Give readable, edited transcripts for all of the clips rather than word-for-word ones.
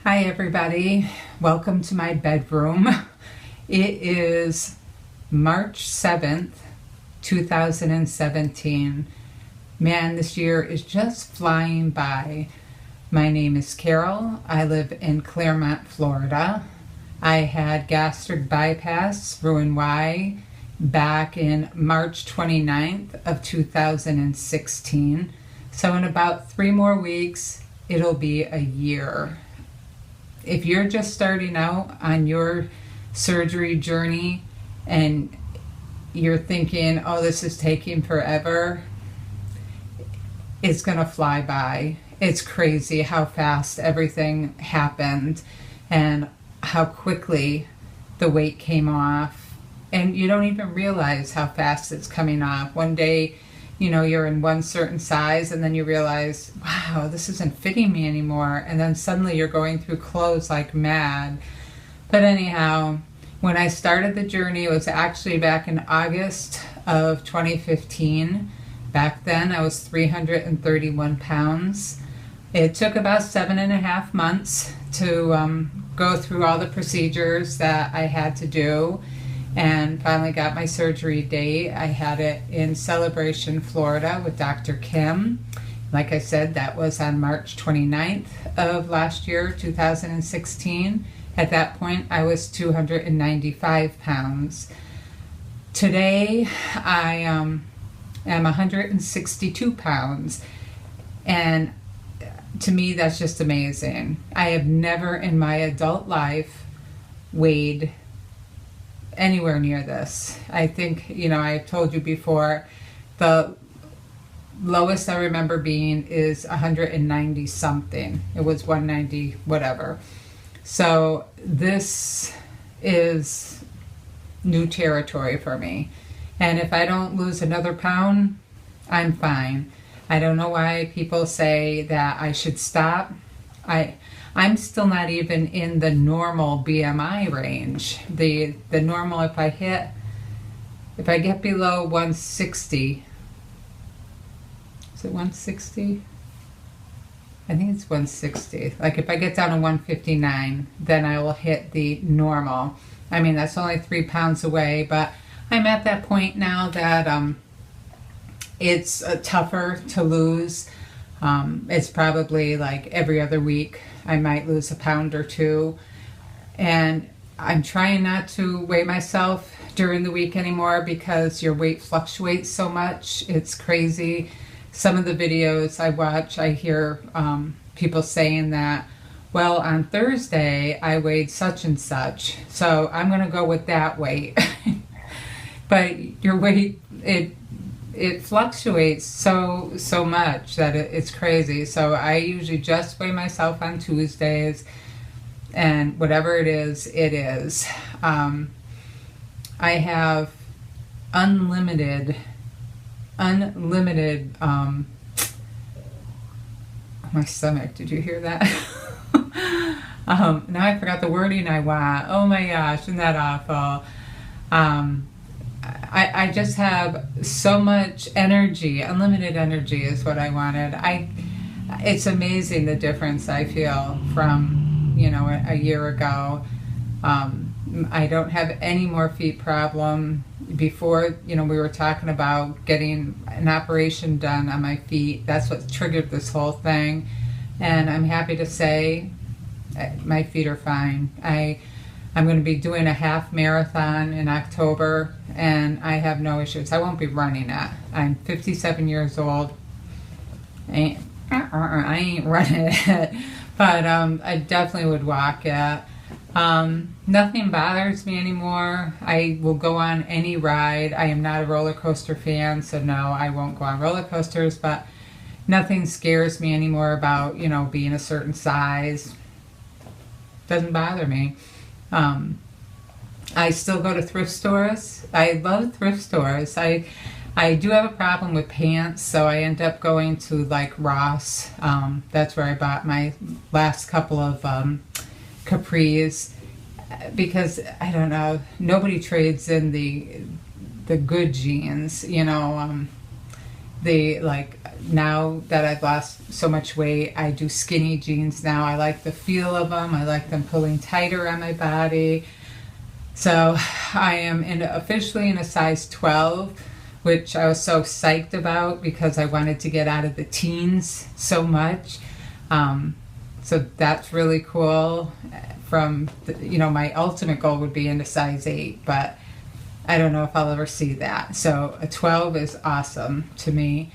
Hi everybody, welcome to my bedroom. It is March 7th, 2017. Man, this year is just flying by. My name is Carol. I live in Claremont, Florida. I had gastric bypass, Roux-en-Y, back in March 29th of 2016. So in about 3 more weeks, it'll be a year. If you're just starting out on your surgery journey and you're thinking, oh, this is taking forever, it's gonna fly by. It's crazy how fast everything happened and how quickly the weight came off. And you don't even realize how fast it's coming off. One day, you know, you're in one certain size and then you realize, wow, this isn't fitting me anymore. And then suddenly you're going through clothes like mad. But anyhow, when I started the journey, it was actually back in August of 2015. Back then I was 331 pounds. It took about 7.5 months to go through all the procedures that I had to do, and finally got my surgery date. I had it in Celebration, Florida with Dr. Kim. Like I said, that was on March 29th of last year, 2016. At that point, I was 295 pounds. Today, I am 162 pounds. And to me, that's just amazing. I have never in my adult life weighed anywhere near this. I think, you know, I've told you before, the lowest I remember being is 190 something. It was 190 whatever. So this is new territory for me. And if I don't lose another pound, I'm fine. I don't know why people say that I should stop. I'm still not even in the normal BMI range. The normal, if I get below 160, is it 160? I think it's 160. Like if I get down to 159, then I will hit the normal. I mean, that's only 3 pounds away, but I'm at that point now that it's tougher to lose. It's probably like every other week I might lose a pound or two, and I'm trying not to weigh myself during the week anymore because your weight fluctuates so much. It's crazy. Some of the videos I watch, I hear people saying that, well, on Thursday I weighed such and such, so I'm gonna go with that weight. But your weight, it fluctuates so much that it's crazy. So I usually just weigh myself on Tuesdays, and whatever it is, it is. I have unlimited my stomach, did you hear that? Now I forgot the wording I want. Oh my gosh, isn't that awful? I just have so much energy. Unlimited energy is what I wanted. It's amazing the difference I feel from, you know, a year ago. I don't have any more feet problem. Before, you know, we were talking about getting an operation done on my feet. That's what triggered this whole thing. And I'm happy to say my feet are fine. I'm going to be doing a half marathon in October, and I have no issues. I won't be running it. I'm 57 years old. I ain't running it, but I definitely would walk it. Nothing bothers me anymore. I will go on any ride. I am not a roller coaster fan, so no, I won't go on roller coasters, but nothing scares me anymore about, you know, being a certain size. Doesn't bother me. I still go to thrift stores. I love thrift stores. I do have a problem with pants, so I end up going to like Ross. That's where I bought my last couple of capris, because I don't know, nobody trades in the good jeans, you know, the like now that I've lost so much weight, I do skinny jeans now. I like the feel of them. I like them pulling tighter on my body. So I am officially in a size 12, which I was so psyched about because I wanted to get out of the teens so much. So that's really cool. My ultimate goal would be into size 8, but I don't know if I'll ever see that. So a 12 is awesome to me.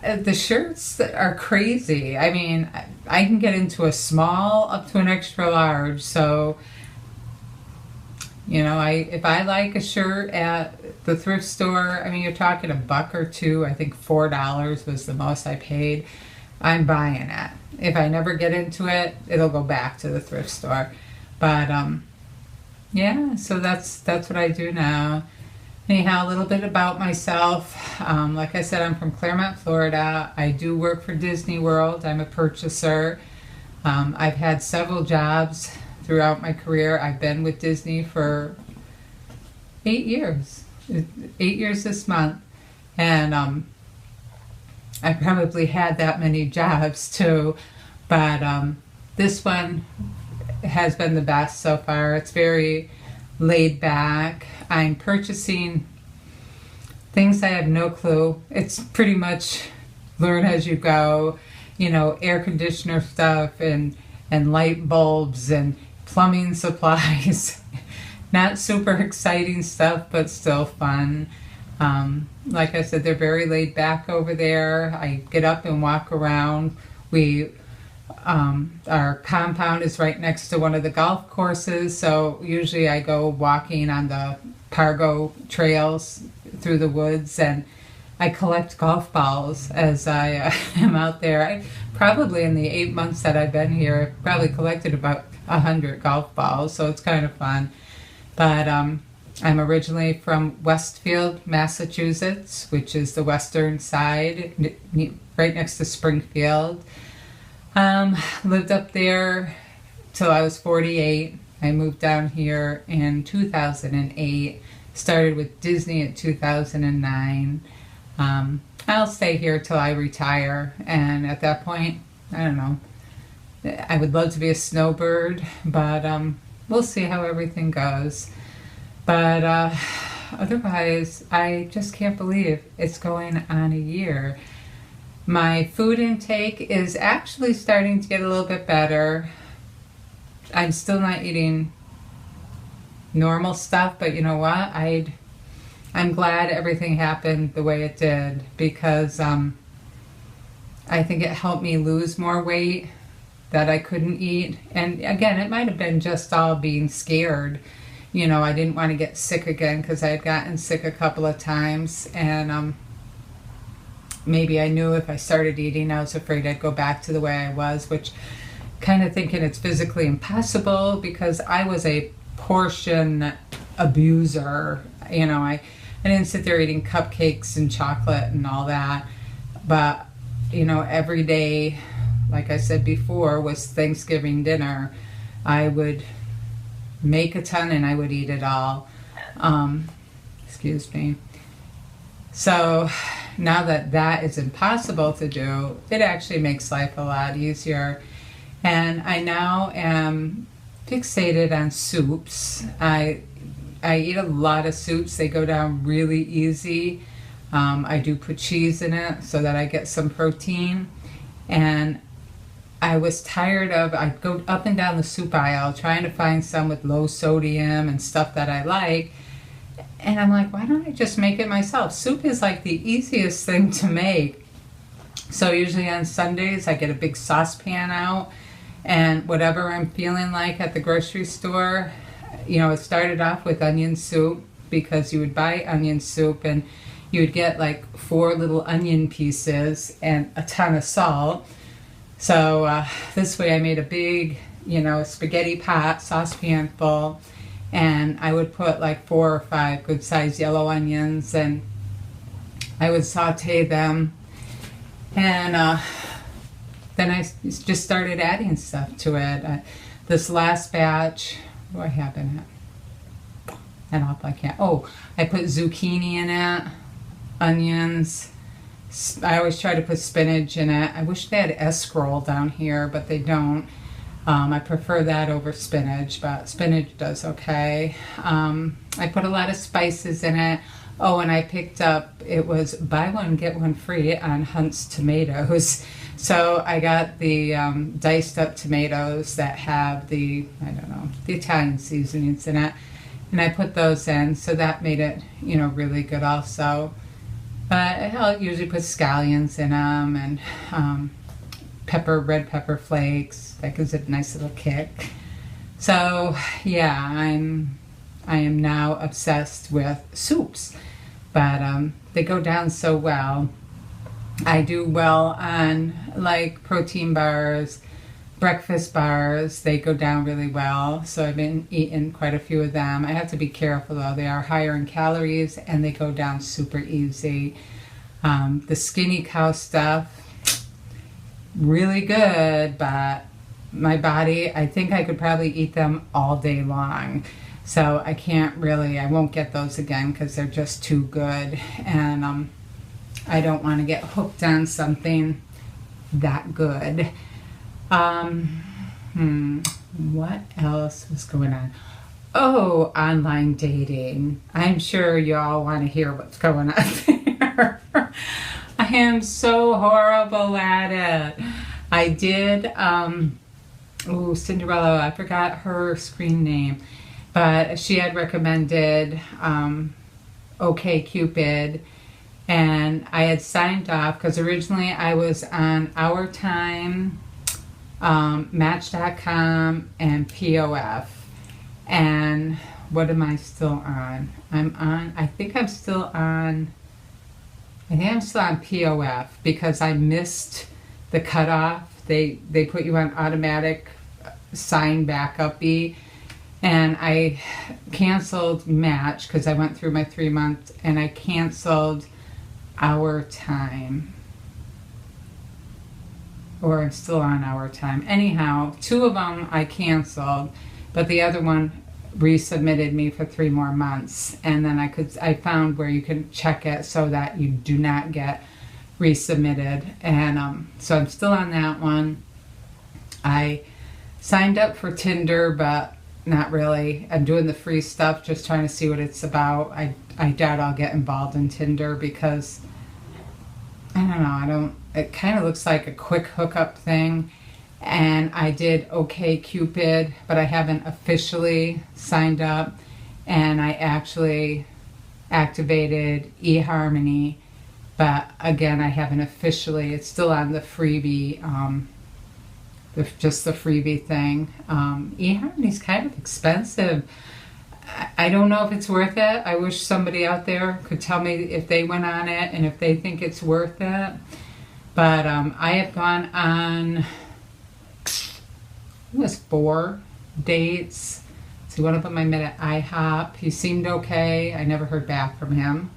The shirts are crazy. I mean, I can get into a small up to an extra large. So, if I like a shirt at the thrift store, I mean, you're talking $1 or $2. I think $4 was the most I paid. I'm buying it. If I never get into it, it'll go back to the thrift store. But yeah, so that's what I do now. Anyhow, a little bit about myself. Like I said, I'm from Claremont, Florida. I do work for Disney World. I'm a purchaser. I've had several jobs throughout my career. I've been with Disney for 8 years. 8 years this month. And I probably had that many jobs too. But this one has been the best so far. It's very laid back. I'm purchasing things I have no clue. It's pretty much learn as you go, air conditioner stuff and light bulbs and plumbing supplies. Not super exciting stuff, but still fun. Like I said, they're very laid back over there. I get up and walk around. Our compound is right next to one of the golf courses, so usually I go walking on the cargo trails through the woods, and I collect golf balls as I am out there. Probably in the 8 months that I've been here, probably collected about 100 golf balls, so it's kind of fun. But I'm originally from Westfield, Massachusetts, which is the western side, right next to Springfield. Lived up there till I was 48. I moved down here in 2008. Started with Disney in 2009. I'll stay here till I retire, and at that point, I don't know. I would love to be a snowbird, but we'll see how everything goes. But otherwise, I just can't believe it's going on a year. My food intake is actually starting to get a little bit better. I'm still not eating normal stuff, but you know what? I'm glad everything happened the way it did, because I think it helped me lose more weight that I couldn't eat. And again, it might have been just all being scared. I didn't want to get sick again because I had gotten sick a couple of times, and maybe I knew if I started eating, I was afraid I'd go back to the way I was, which kind of thinking it's physically impossible because I was a portion abuser. I didn't sit there eating cupcakes and chocolate and all that, but every day, like I said before, was Thanksgiving dinner. I would make a ton and I would eat it all. Excuse me. So now that is impossible to do, it actually makes life a lot easier. And I now am fixated on soups. I eat a lot of soups. They go down really easy. I do put cheese in it so that I get some protein. And I was tired of, I'd go up and down the soup aisle trying to find some with low sodium and stuff that I like. And I'm like, why don't I just make it myself? Soup is like the easiest thing to make. So usually on Sundays, I get a big saucepan out, and whatever I'm feeling like at the grocery store, it started off with onion soup, because you would buy onion soup and you would get like 4 little onion pieces and a ton of salt. So this way I made a big, spaghetti pot, saucepan full, and I would put like 4 or 5 good sized yellow onions, and I would saute them, and then I just started adding stuff to it. This last batch, what do I have in it? I don't know if I can. Oh, I put zucchini in it, onions, I always try to put spinach in it. I wish they had escarole down here, but they don't. I prefer that over spinach, but spinach does okay. I put a lot of spices in it. Oh, and I picked up, it was buy one, get one free on Hunt's tomatoes. So I got the diced up tomatoes that have the, I don't know, the Italian seasonings in it. And I put those in, so that made it, you know, really good also. But I'll usually put scallions in them and red pepper flakes. That gives it a nice little kick. So yeah, I am now obsessed with soups, but they go down so well. I do well on like protein bars, breakfast bars. They go down really well, so I've been eating quite a few of them. I have to be careful though. They are higher in calories and they go down super easy. The Skinny Cow stuff, really good, but my body, I think I could probably eat them all day long. So I can't really, I won't get those again because they're just too good. And I don't want to get hooked on something that good. What else was going on? Oh, online dating. I'm sure y'all want to hear what's going on there. I am so horrible at it. I did, Cinderella, I forgot her screen name, but she had recommended OkCupid, and I had signed off because originally I was on Our Time, Match.com, and POF. And what am I still on? I think I'm still on POF because I missed the cutoff. They put you on automatic sign backup-y, and I canceled Match because I went through my 3 months, and I canceled Our Time. Or I'm still on Our Time. Anyhow, 2 of them I canceled, but the other one resubmitted me for 3 more months, and then I found where you can check it so that you do not get resubmitted, and so I'm still on that one. I signed up for Tinder, but not really. I'm doing the free stuff, just trying to see what it's about. I doubt I'll get involved in Tinder because I don't know, it kind of looks like a quick hookup thing. And I did OkCupid, but I haven't officially signed up. And I actually activated eHarmony, but again, I haven't officially. It's still on the freebie, just the freebie thing. eHarmony's kind of expensive. I don't know if it's worth it. I wish somebody out there could tell me if they went on it and if they think it's worth it. But I have gone on, it was 4 dates. So one of them I met at IHOP. He seemed okay. I never heard back from him.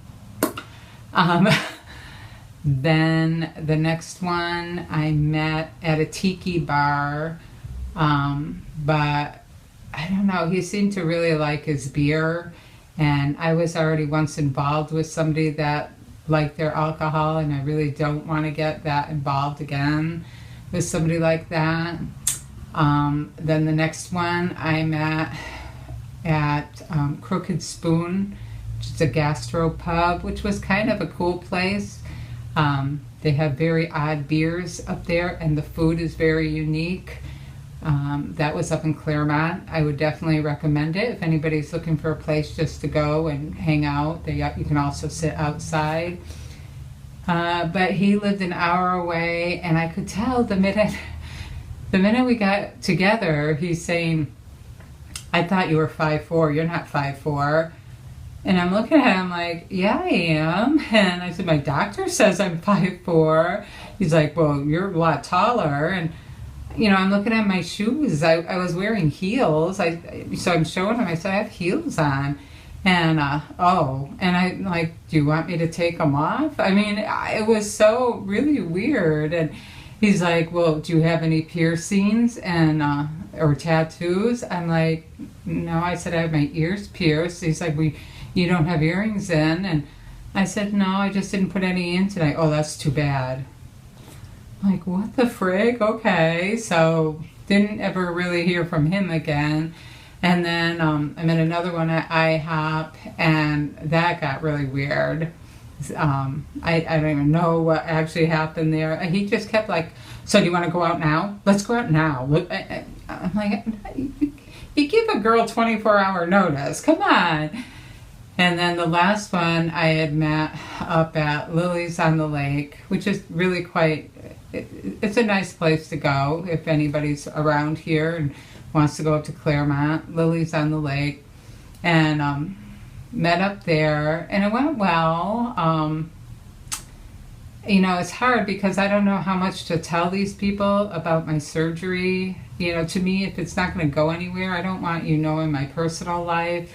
Then the next one I met at a tiki bar, but I don't know, he seemed to really like his beer, and I was already once involved with somebody that liked their alcohol, and I really don't want to get that involved again with somebody like that. Then the next one I met at Crooked Spoon, which is a gastro pub, which was kind of a cool place. They have very odd beers up there, and the food is very unique. That was up in Claremont. I would definitely recommend it if anybody's looking for a place just to go and hang out. You can also sit outside. But he lived an hour away, and I could tell the minute we got together, he's saying, "I thought you were 5'4". You're not 5'4". And I'm looking at him like, "Yeah, I am." And I said, "My doctor says I'm 5'4". He's like, "Well, you're a lot taller." And you know, I'm looking at my shoes. I was wearing heels. So I'm showing him. I said, "I have heels on." And and I'm like, "Do you want me to take them off?" I mean, it was so really weird. And he's like, "Well, do you have any piercings and or tattoos?" I'm like, "No." I said, "I have my ears pierced." He's like, "You don't have earrings in?" And I said, no, I just didn't put any in tonight. Oh, that's too bad. I'm like, what the frig? Okay. So didn't ever really hear from him again. And then I'm in another one at IHOP, and that got really weird. I don't even know what actually happened there. He just kept like, so do you want to go out now? Let's go out now. I'm like, you give a girl 24-hour notice. Come on. And then the last one I had met up at Lily's on the Lake, which is really quite, it's a nice place to go if anybody's around here and wants to go up to Claremont. Lily's on the Lake. And met up there, and it went well. You know, it's hard because I don't know how much to tell these people about my surgery. You know, to me, if it's not going to go anywhere, I don't want you knowing my personal life.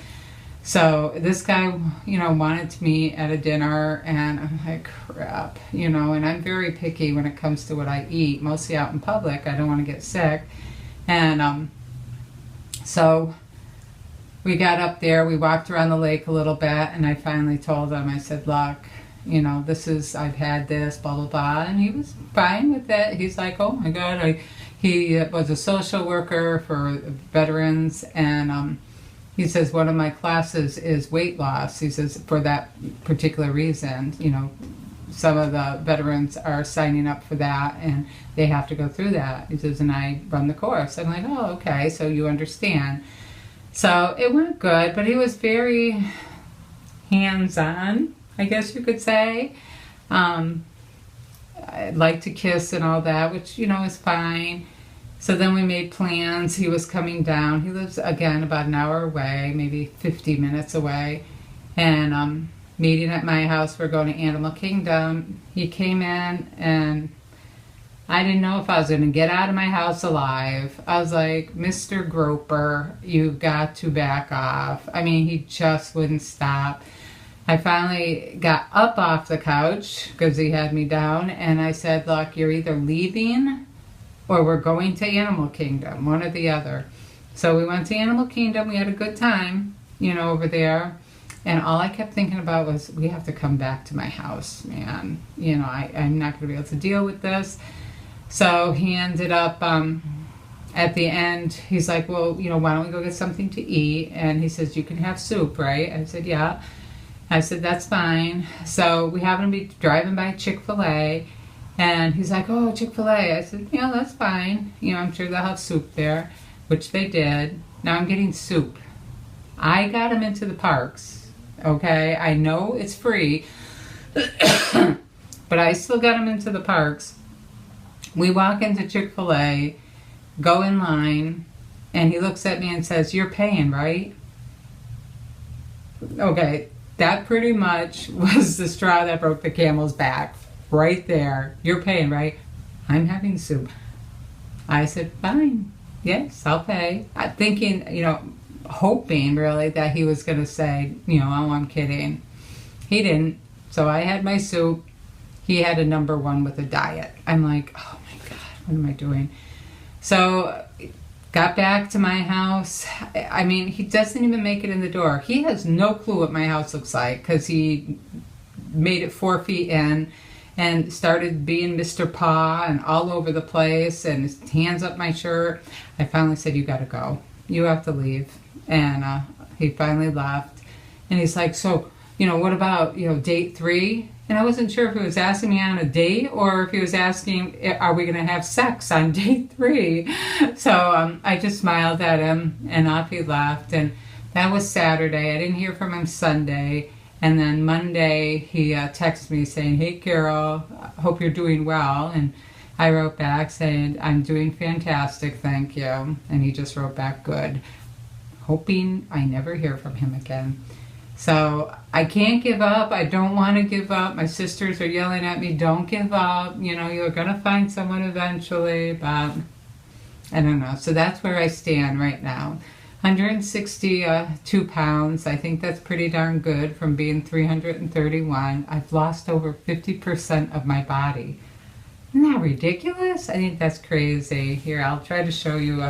So this guy, you know, wanted to meet at a dinner, and I'm like, crap, you know, and I'm very picky when it comes to what I eat, mostly out in public. I don't want to get sick. And so we got up there, we walked around the lake a little bit, and I finally told him, I said, look, you know, I've had this, blah, blah, blah. And he was fine with it. He's like, oh my God. He was a social worker for veterans, and he says, one of my classes is weight loss. He says, for that particular reason, you know, some of the veterans are signing up for that, and they have to go through that. He says, and I run the course. I'm like, oh, okay, so you understand. So it went good, but he was very hands-on, I guess you could say. I'd like to kiss and all that, which, you know, is fine. So then we made plans. He was coming down. He lives, again, about an hour away, maybe 50 minutes away. And meeting at my house. We're going to Animal Kingdom. He came in, and I didn't know if I was going to get out of my house alive. I was like, Mr. Groper, you've got to back off. I mean, he just wouldn't stop. I finally got up off the couch because he had me down, and I said, look, you're either leaving or we're going to Animal Kingdom, one or the other. So we went to Animal Kingdom. We had a good time, you know, over there. And all I kept thinking about was, we have to come back to my house, man. You know, I'm not going to be able to deal with this. So he ended up, at the end, he's like, well, you know, why don't we go get something to eat? And he says, you can have soup, right? I said, yeah. I said, that's fine. So we happened to be driving by Chick-fil-A, and he's like, oh, Chick-fil-A. I said, yeah, that's fine. You know, I'm sure they'll have soup there, which they did. Now I'm getting soup. I got him into the parks, okay? I know it's free, but I still got him into the parks. We walk into Chick-fil-A, go in line, and he looks at me and says, you're paying, right? Okay, that pretty much was the straw that broke the camel's back. Right there. You're paying, right? I'm having soup. I said, fine. Yes, I'll pay. Thinking, you know, hoping really that he was going to say, you know, oh, I'm kidding. He didn't. So I had my soup. He had a number one with a diet. I'm like, oh my God, what am I doing? So got back to my house. I mean, he doesn't even make it in the door. He has no clue what my house looks like because he made it 4 feet in and started being Mr. Paw and all over the place, and his hands up my shirt. I finally said, you got to go. You have to leave. And he finally left. And he's like, so, you know, what about, you know, date 3? And I wasn't sure if he was asking me on a date or if he was asking, are we going to have sex on date 3? So I just smiled at him, and off he left. And that was Saturday. I didn't hear from him Sunday. And then Monday, he texted me saying, hey, Carol, hope you're doing well. And I wrote back saying, I'm doing fantastic, thank you. And he just wrote back, good. Hoping I never hear from him again. So I can't give up. I don't want to give up. My sisters are yelling at me, don't give up. You know, you're going to find someone eventually. But I don't know. So that's where I stand right now. 162 pounds. I think that's pretty darn good from being 331. I've lost over 50% of my body. Isn't that ridiculous? I think that's crazy. Here, I'll try to show you.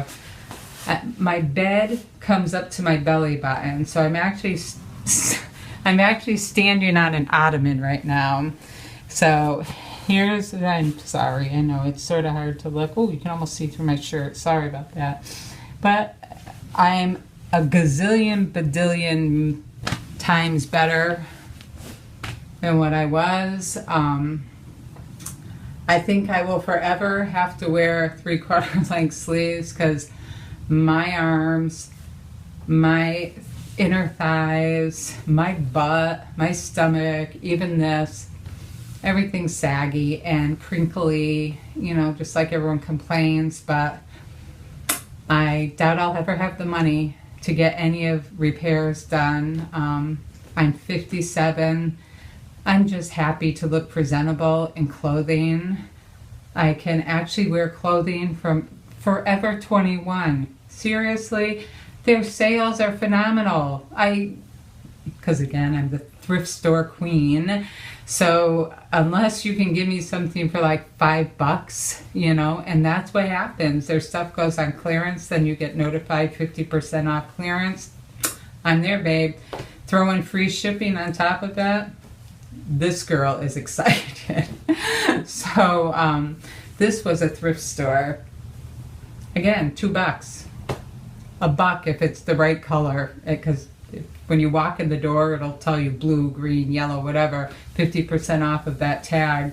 My bed comes up to my belly button, so I'm actually I'm actually standing on an ottoman right now. So I'm sorry, I know it's sort of hard to look. Oh, you can almost see through my shirt. Sorry about that. But I'm a gazillion, badillion times better than what I was. I think I will forever have to wear 3/4 length sleeves because my arms, my inner thighs, my butt, my stomach, even this, everything's saggy and crinkly, just like everyone complains, but I doubt I'll ever have the money to get any of repairs done. I'm 57. I'm just happy to look presentable in clothing. I can actually wear clothing from Forever 21. Seriously, their sales are phenomenal. Because again, I'm the thrift store queen. So unless you can give me something for like $5, and that's what happens. Their stuff goes on clearance, then you get notified 50% off clearance. I'm there, babe. Throw in free shipping on top of that. This girl is excited. So this was a thrift store. Again, $2. $1 if it's the right color, because when you walk in the door, it'll tell you blue, green, yellow, whatever, 50% off of that tag.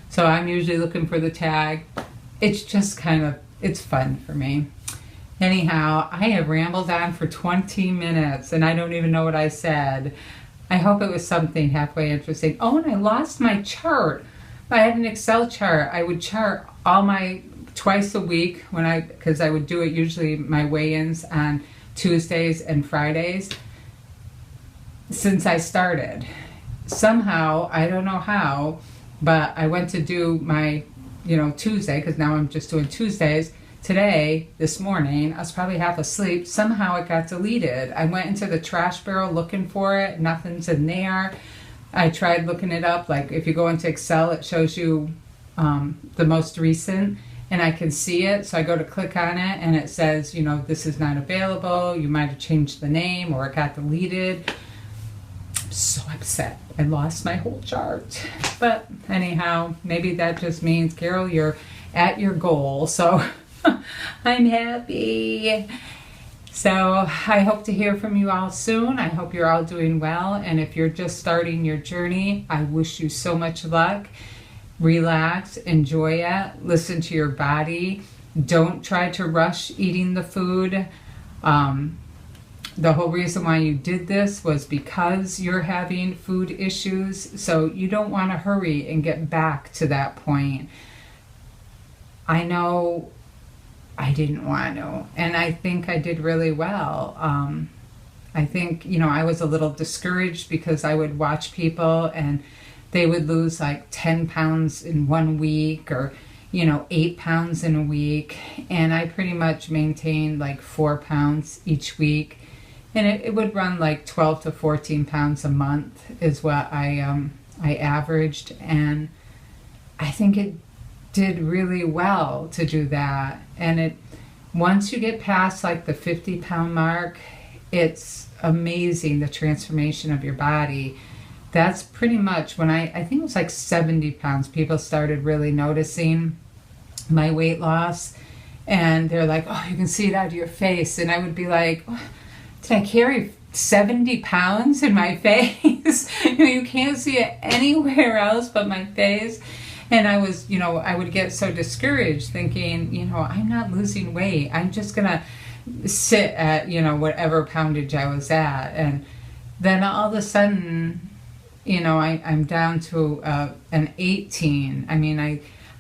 So I'm usually looking for the tag. It's just it's fun for me. Anyhow, I have rambled on for 20 minutes and I don't even know what I said. I hope it was something halfway interesting. Oh, and I lost my chart. I had an Excel chart. I would chart all my twice a week because I would do it usually my weigh-ins on Tuesdays and Fridays since I started. Somehow, I don't know how, but I went to do my, Tuesday, because now I'm just doing Tuesdays. Today, this morning, I was probably half asleep. Somehow it got deleted. I went into the trash barrel looking for it. Nothing's in there. I tried looking it up. Like if you go into Excel, it shows you the most recent, and I can see it. So I go to click on it, and it says, this is not available. You might have changed the name, or it got deleted. I'm so upset. I lost my whole chart. But anyhow, maybe that just means, Carol, you're at your goal. So I'm happy. So I hope to hear from you all soon. I hope you're all doing well. And if you're just starting your journey, I wish you so much luck. Relax, enjoy it, listen to your body. Don't try to rush eating the food. The whole reason why you did this was because you're having food issues. So you don't want to hurry and get back to that point. I know I didn't want to, and I think I did really well. I think, I was a little discouraged because I would watch people and they would lose like 10 pounds in 1 week, or 8 pounds in a week, and I pretty much maintained like 4 pounds each week, and it would run like 12 to 14 pounds a month is what I averaged, and I think it did really well to do that. And once you get past like the 50-pound mark, it's amazing the transformation of your body. That's pretty much when I think it was like 70 pounds, people started really noticing my weight loss, and they're like, oh, you can see it out of your face. And I would be like, oh, did I carry 70 pounds in my face? You can't see it anywhere else but my face. And I was, I would get so discouraged thinking, I'm not losing weight. I'm just going to sit at, whatever poundage I was at. And then all of a sudden, I'm down to an 18. I mean,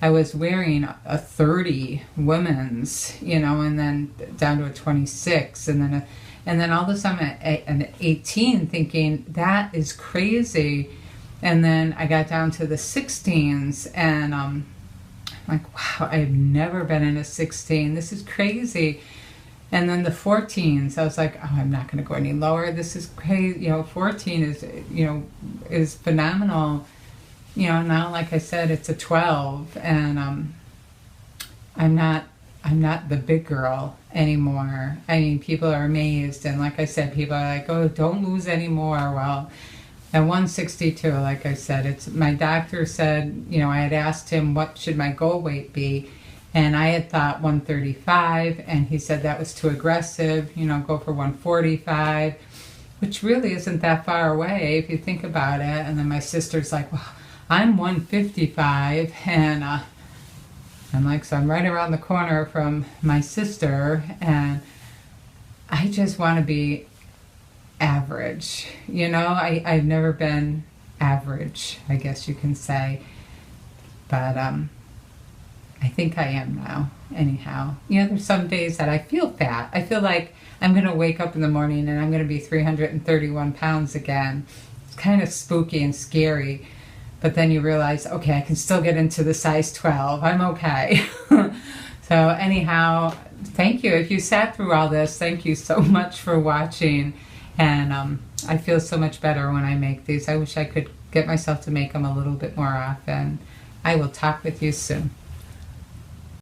I was wearing a 30 women's, and then down to a 26. And then all of a sudden an 18, thinking that is crazy. And then I got down to the 16s, and I'm like, wow, I've never been in a 16. This is crazy. And then the 14s, I was like, oh, I'm not going to go any lower. This is crazy. 14 is, is phenomenal. Now, like I said, it's a 12, and I'm not the big girl anymore. I mean, people are amazed, and like I said, people are like, oh, don't lose any more. Well, At 162, like I said, it's my doctor said, you know, I had asked him what should my goal weight be, and I had thought 135, and he said that was too aggressive, you know, go for 145, which really isn't that far away if you think about it. And then my sister's like, well, I'm 155, and I'm like, so I'm right around the corner from my sister, and I just want to be average. You know, I've never been average, I guess you can say. But I think I am now, anyhow. You know, there's some days that I feel fat. I feel like I'm going to wake up in the morning and I'm going to be 331 pounds again. It's kind of spooky and scary. But then you realize, okay, I can still get into the size 12. I'm okay. So anyhow, thank you. If you sat through all this, thank you so much for watching. And I feel so much better when I make these. I wish I could get myself to make them a little bit more often. I will talk with you soon.